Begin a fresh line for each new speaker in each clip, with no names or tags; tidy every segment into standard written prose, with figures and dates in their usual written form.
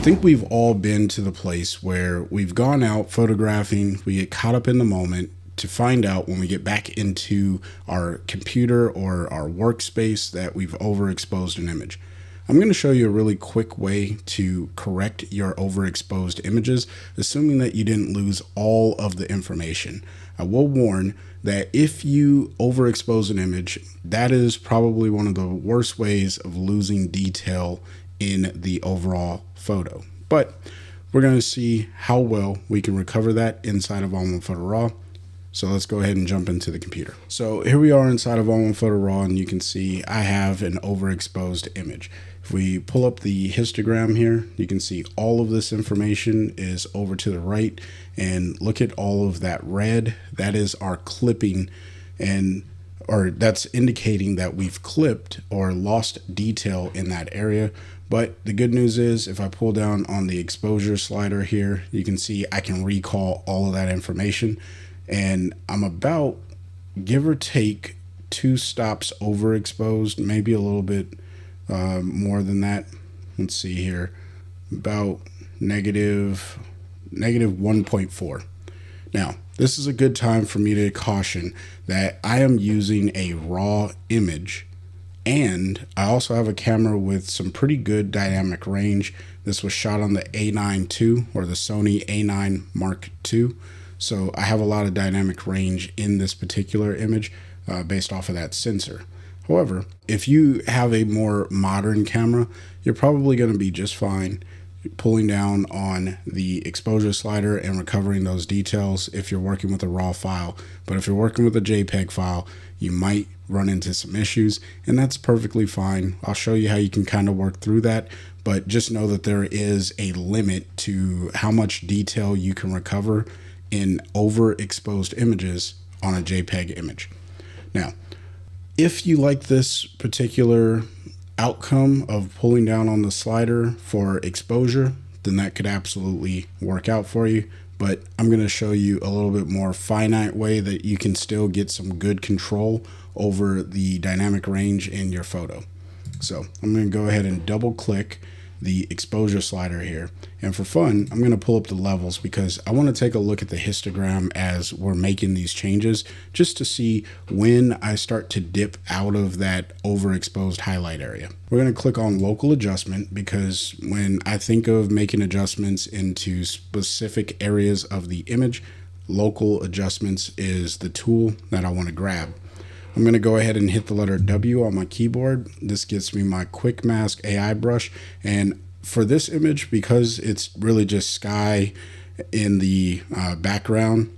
think we've all been to the place where we've gone out photographing, we get caught up in the moment to find out when we get back into our computer or our workspace that we've overexposed an image. I'm going to show you a really quick way to correct your overexposed images, assuming that you didn't lose all of the information. I will warn that if you overexpose an image, that is probably one of the worst ways of losing detail in the overall photo. But we're going to see how well we can recover that inside of ON1 Photo RAW. So let's go ahead and jump into the computer. So here we are inside of ON1 Photo RAW, and you can see I have an overexposed image. If we pull up the histogram here, you can see all of this information is over to the right, and look at all of that red. That is our clipping, or that's indicating that we've clipped or lost detail in that area. But the good news is if I pull down on the exposure slider here, you can see I can recall all of that information, and I'm about, give or take, 2 stops overexposed, maybe a little bit more than that. Let's see here, about negative 1.4. Now, this is a good time for me to caution that I am using a raw image, and I also have a camera with some pretty good dynamic range. This was shot on the A9 II, or the Sony A9 Mark II. So I have a lot of dynamic range in this particular image based off of that sensor. However, if you have a more modern camera, you're probably going to be just fine pulling down on the exposure slider and recovering those details if you're working with a RAW file. But if you're working with a JPEG file, you might run into some issues, and that's perfectly fine. I'll show you how you can kind of work through that, but just know that there is a limit to how much detail you can recover in overexposed images on a JPEG image. Now, if you like this particular outcome of pulling down on the slider for exposure, then that could absolutely work out for you. But I'm going to show you a little bit more finite way that you can still get some good control over the dynamic range in your photo. So I'm going to go ahead and double click the exposure slider here, and for fun I'm going to pull up the levels because I want to take a look at the histogram as we're making these changes, just to see when I start to dip out of that overexposed highlight area. We're going to click on local adjustment because when I think of making adjustments into specific areas of the image, local adjustments is the tool that I want to grab. I'm going to go ahead and hit the letter W on my keyboard. This gets me my quick mask AI brush, and for this image, because it's really just sky in the background,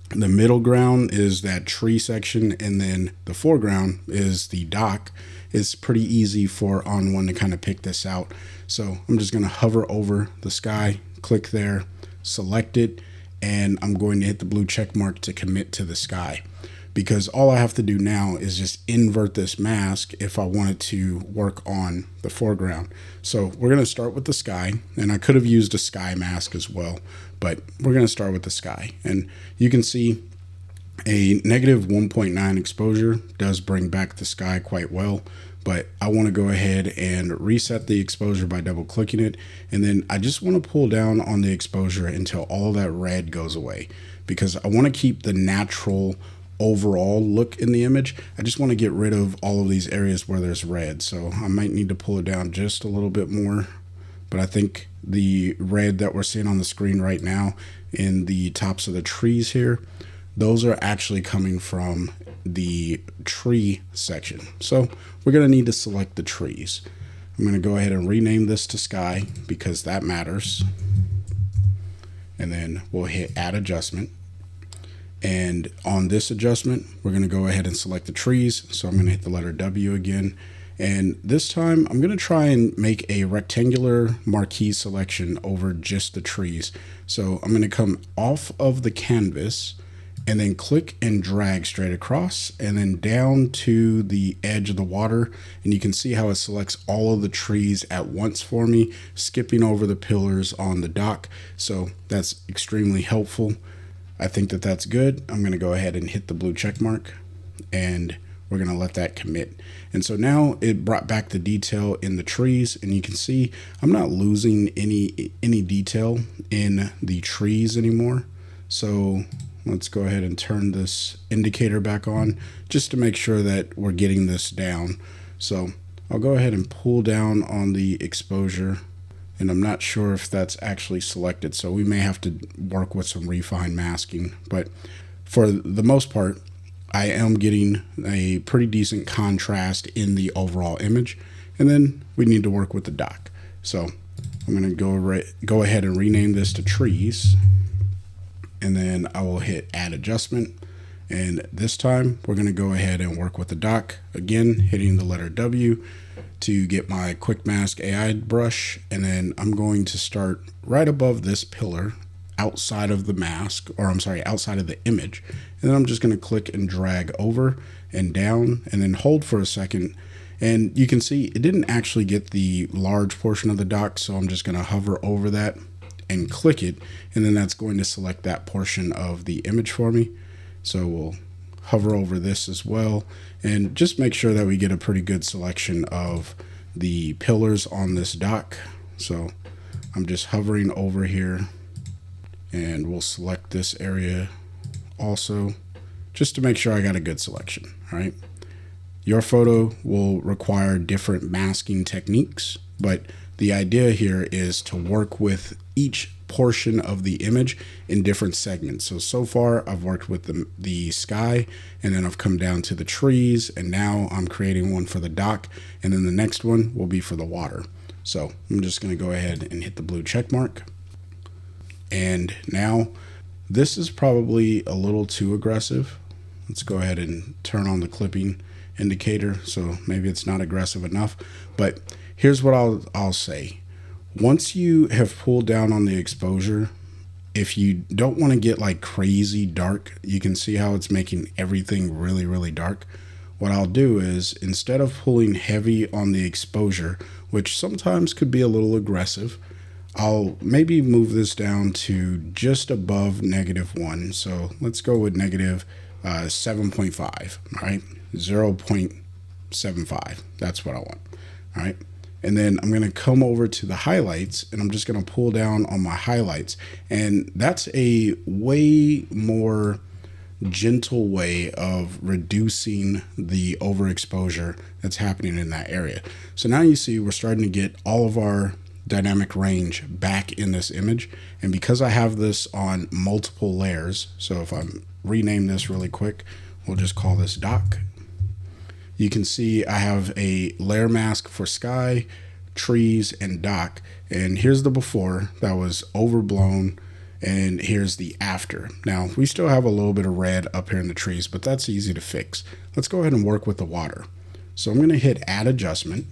the middle ground is that tree section, and then the foreground is the dock. It's pretty easy for ON1 to kind of pick this out. So I'm just going to hover over the sky, click there, select it, and I'm going to hit the blue check mark to commit to the sky, because all I have to do now is just invert this mask if I wanted to work on the foreground. So we're going to start with the sky, and I could have used a sky mask as well, but we're going to start with the sky. And you can see a negative 1.9 exposure does bring back the sky quite well, but I want to go ahead and reset the exposure by double clicking it, and then I just want to pull down on the exposure until all of that red goes away, because I want to keep the natural overall look in the image. I just want to get rid of all of these areas where there's red, so I might need to pull it down just a little bit more. But I think the red that we're seeing on the screen right now in the tops of the trees here, those are actually coming from the tree section. So we're going to need to select the trees. I'm going to go ahead and rename this to sky because that matters, and then we'll hit add adjustment. And on this adjustment, we're going to go ahead and select the trees. So I'm going to hit the letter W again. And this time I'm going to try and make a rectangular marquee selection over just the trees. So I'm going to come off of the canvas and then click and drag straight across and then down to the edge of the water. And you can see how it selects all of the trees at once for me, skipping over the pillars on the dock. So that's extremely helpful. I think that that's good. I'm going to go ahead and hit the blue check mark, and we're going to let that commit. And so now it brought back the detail in the trees, and you can see I'm not losing any detail in the trees anymore. So let's go ahead and turn this indicator back on just to make sure that we're getting this down. So I'll go ahead and pull down on the exposure, and I'm not sure if that's actually selected, so we may have to work with some refine masking. But for the most part, I am getting a pretty decent contrast in the overall image. And then we need to work with the dock. So I'm going to go ahead and rename this to trees, and then I will hit add adjustment. And this time we're going to go ahead and work with the dock again, hitting the letter W to get my quick mask AI brush. And then I'm going to start right above this pillar outside of the mask, or I'm sorry, outside of the image. And then I'm just going to click and drag over and down and then hold for a second. And you can see it didn't actually get the large portion of the dock. So I'm just going to hover over that and click it. And then that's going to select that portion of the image for me. So we'll hover over this as well and just make sure that we get a pretty good selection of the pillars on this dock. So I'm just hovering over here, and we'll select this area also just to make sure I got a good selection. All right. Your photo will require different masking techniques, but the idea here is to work with each portion of the image in different segments. So far I've worked with the sky, and then I've come down to the trees, and now I'm creating one for the dock, and then the next one will be for the water. So I'm just going to go ahead and hit the blue check mark. And now this is probably a little too aggressive. Let's go ahead and turn on the clipping indicator, so maybe it's not aggressive enough. But here's what I'll say. Once you have pulled down on the exposure, if you don't want to get like crazy dark, you can see how it's making everything really, really dark. What I'll do is, instead of pulling heavy on the exposure, which sometimes could be a little aggressive, I'll maybe move this down to just above -1. So let's go with -7.5, all right? 0.75, that's what I want, all right? And then I'm going to come over to the highlights, and I'm just going to pull down on my highlights. And that's a way more gentle way of reducing the overexposure that's happening in that area. So now you see we're starting to get all of our dynamic range back in this image. And because I have this on multiple layers, so if I rename this really quick, we'll just call this dock. You can see I have a layer mask for sky, trees, and dock. And here's the before that was overblown, and here's the after. Now we still have a little bit of red up here in the trees, but that's easy to fix. Let's go ahead and work with the water. So I'm going to hit add adjustment,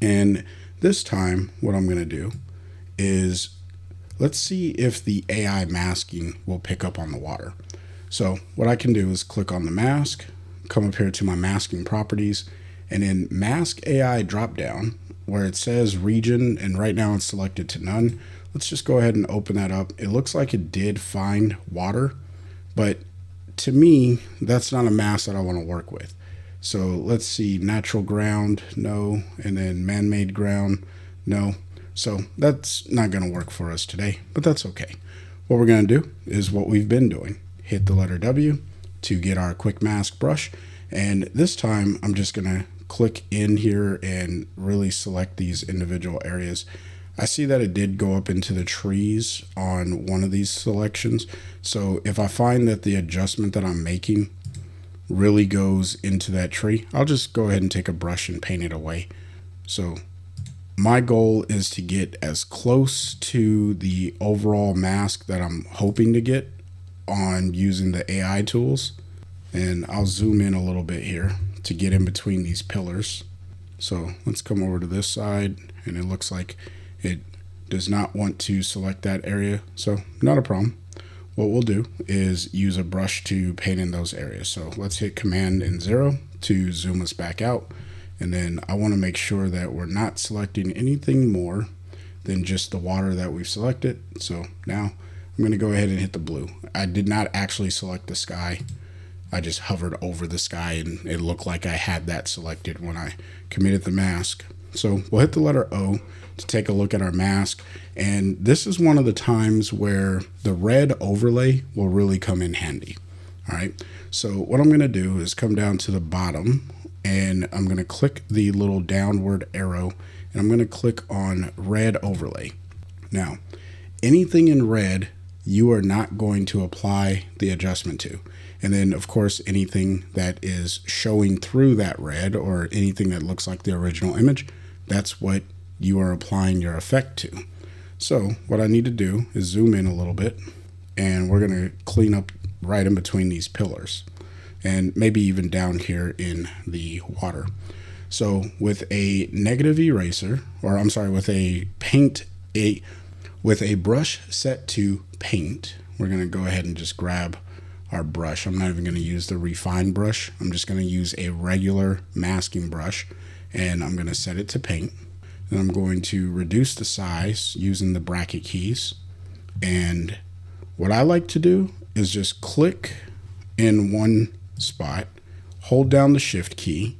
and this time what I'm going to do is let's see if the AI masking will pick up on the water. So what I can do is click on the mask, come up here to my masking properties, and in mask AI dropdown where it says region, and right now it's selected to none. Let's just go ahead and open that up. It looks like it did find water, but to me, that's not a mask that I want to work with. So let's see, natural ground, no, and then man-made ground, no. So that's not going to work for us today, but that's okay. What we're going to do is what we've been doing. Hit the letter W to get our quick mask brush. And this time I'm just going to click in here and really select these individual areas. I see that it did go up into the trees on one of these selections. So if I find that the adjustment that I'm making really goes into that tree, I'll just go ahead and take a brush and paint it away. So my goal is to get as close to the overall mask that I'm hoping to get on using the AI tools. And I'll zoom in a little bit here to get in between these pillars. So let's come over to this side, and it looks like it does not want to select that area. So not a problem. What we'll do is use a brush to paint in those areas. So let's hit Command and 0 to zoom us back out. And then I want to make sure that we're not selecting anything more than just the water that we've selected. So now I'm going to go ahead and hit the blue. I did not actually select the sky. I just hovered over the sky and it looked like I had that selected when I committed the mask. So we'll hit the letter O to take a look at our mask. And this is one of the times where the red overlay will really come in handy. All right. So what I'm going to do is come down to the bottom and I'm going to click the little downward arrow and I'm going to click on red overlay. Now, anything in red, you are not going to apply the adjustment to. And then, of course, anything that is showing through that red or anything that looks like the original image, that's what you are applying your effect to. So what I need to do is zoom in a little bit, and we're going to clean up right in between these pillars and maybe even down here in the water. So with a negative eraser, or I'm sorry, with a brush set to paint, we're going to go ahead and just grab our brush. I'm not even going to use the refine brush. I'm just going to use a regular masking brush and I'm going to set it to paint. Then I'm going to reduce the size using the bracket keys. And what I like to do is just click in one spot, hold down the shift key,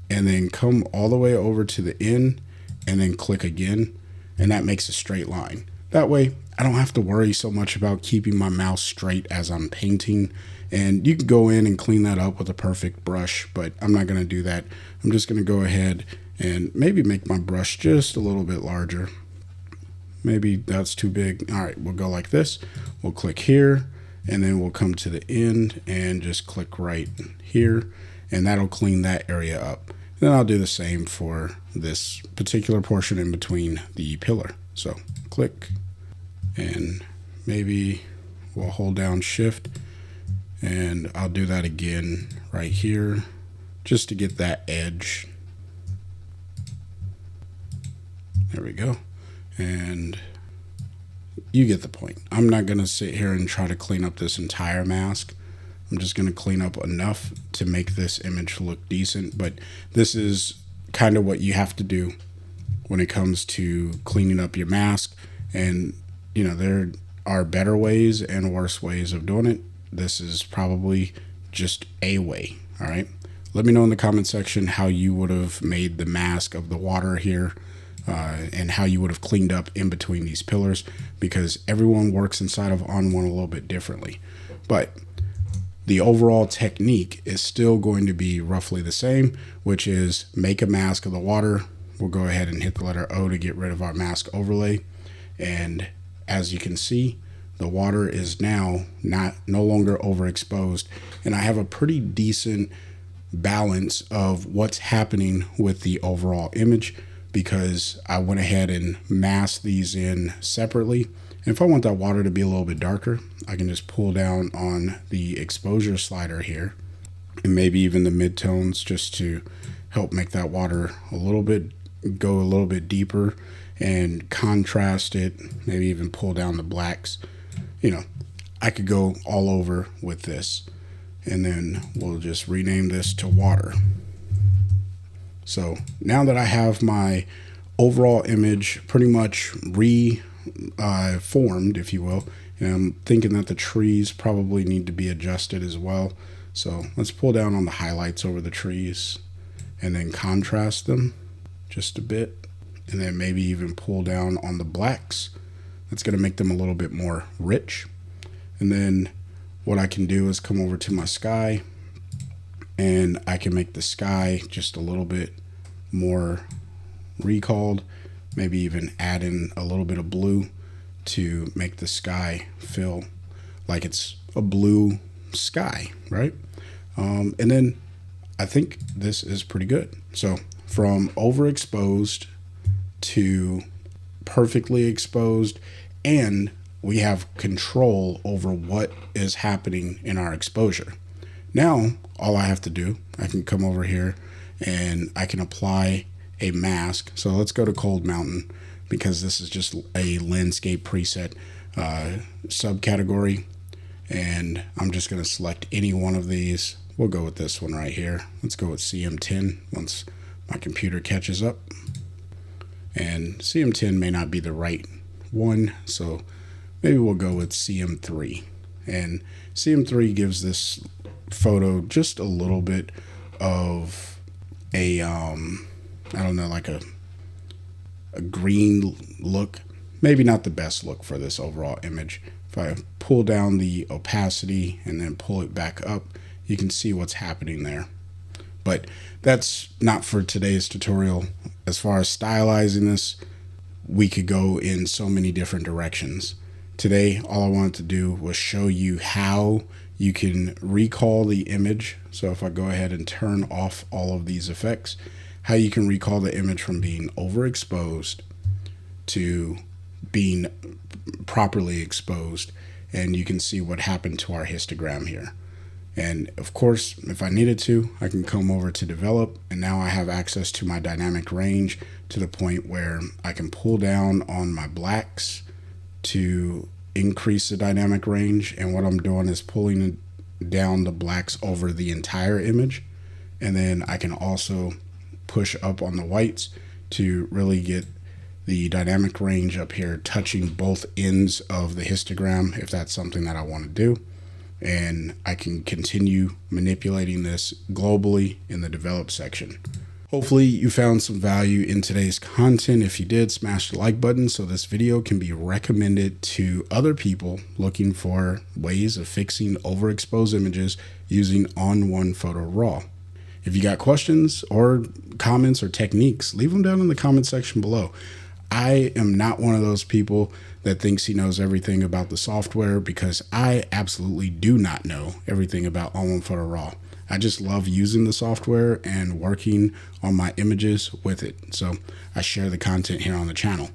and then come all the way over to the end and then click again. And that makes a straight line. That way I don't have to worry so much about keeping my mouse straight as I'm painting. And you can go in and clean that up with a perfect brush, but I'm not going to do that. I'm just going to go ahead and maybe make my brush just a little bit larger. Maybe that's too big. All right, we'll go like this. We'll click here and then we'll come to the end and just click right here and that'll clean that area up. Then I'll do the same for this particular portion in between the pillar. So click and maybe we'll hold down shift and I'll do that again right here just to get that edge. There we go. And you get the point. I'm not going to sit here and try to clean up this entire mask. I'm just going to clean up enough to make this image look decent, but this is kind of what you have to do when it comes to cleaning up your mask. And you know, there are better ways and worse ways of doing it. This is probably just a way. All right. Let me know in the comment section how you would have made the mask of the water here and how you would have cleaned up in between these pillars, because everyone works inside of ON1 a little bit differently. But the overall technique is still going to be roughly the same, which is make a mask of the water. We'll go ahead and hit the letter O to get rid of our mask overlay. And as you can see, the water is now no longer overexposed. And I have a pretty decent balance of what's happening with the overall image because I went ahead and masked these in separately. And if I want that water to be a little bit darker, I can just pull down on the exposure slider here and maybe even the midtones just to help make that water go a little bit deeper and contrast it, maybe even pull down the blacks. You know, I could go all over with this, and then we'll just rename this to water. So now that I have my overall image pretty much formed, if you will, and I'm thinking that the trees probably need to be adjusted as well. So let's pull down on the highlights over the trees and then contrast them just a bit, and then maybe even pull down on the blacks. That's going to make them a little bit more rich. And then what I can do is come over to my sky and I can make the sky just a little bit more recalled, maybe even add in a little bit of blue to make the sky feel like it's a blue sky, right? And then I think this is pretty good. So from overexposed to perfectly exposed, and we have control over what is happening in our exposure. Now, all I have to do, I can come over here and I can apply a mask. So let's go to Cold Mountain because this is just a landscape preset subcategory. And I'm just going to select any one of these. We'll go with this one right here. Let's go with CM10 once my computer catches up. And CM10 may not be the right one, so maybe we'll go with CM3. And CM3 gives this photo just a little bit of a, I don't know, like a green look. Maybe not the best look for this overall image. If I pull down the opacity and then pull it back up, you can see what's happening there. But that's not for today's tutorial. As far as stylizing this, we could go in so many different directions. Today, all I wanted to do was show you how you can recall the image. So if I go ahead and turn off all of these effects, how you can recall the image from being overexposed to being properly exposed. And you can see what happened to our histogram here. And of course, if I needed to, I can come over to develop, and now I have access to my dynamic range to the point where I can pull down on my blacks to increase the dynamic range. And what I'm doing is pulling down the blacks over the entire image. And then I can also push up on the whites to really get the dynamic range up here touching both ends of the histogram if that's something that I want to do. And I can continue manipulating this globally in the develop section. Hopefully you found some value in today's content. If you did, smash the like button so this video can be recommended to other people looking for ways of fixing overexposed images using ON1 Photo RAW. If you got questions or comments or techniques, leave them down in the comment section below. I am not one of those people that thinks he knows everything about the software, because I absolutely do not know everything about ON1 Photo RAW. I just love using the software and working on my images with it. So I share the content here on the channel.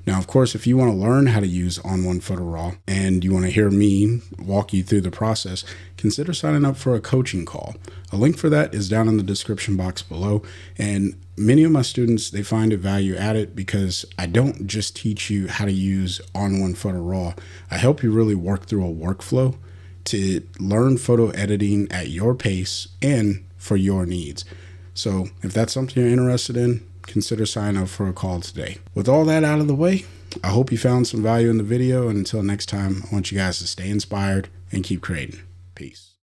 Now, of course, if you want to learn how to use ON1 Photo RAW and you want to hear me walk you through the process, consider signing up for a coaching call. A link for that is down in the description box below. And many of my students, they find a value added because I don't just teach you how to use ON1 Photo RAW. I help you really work through a workflow to learn photo editing at your pace and for your needs. So if that's something you're interested in, consider signing up for a call today. With all that out of the way, I hope you found some value in the video. And until next time, I want you guys to stay inspired and keep creating. Peace.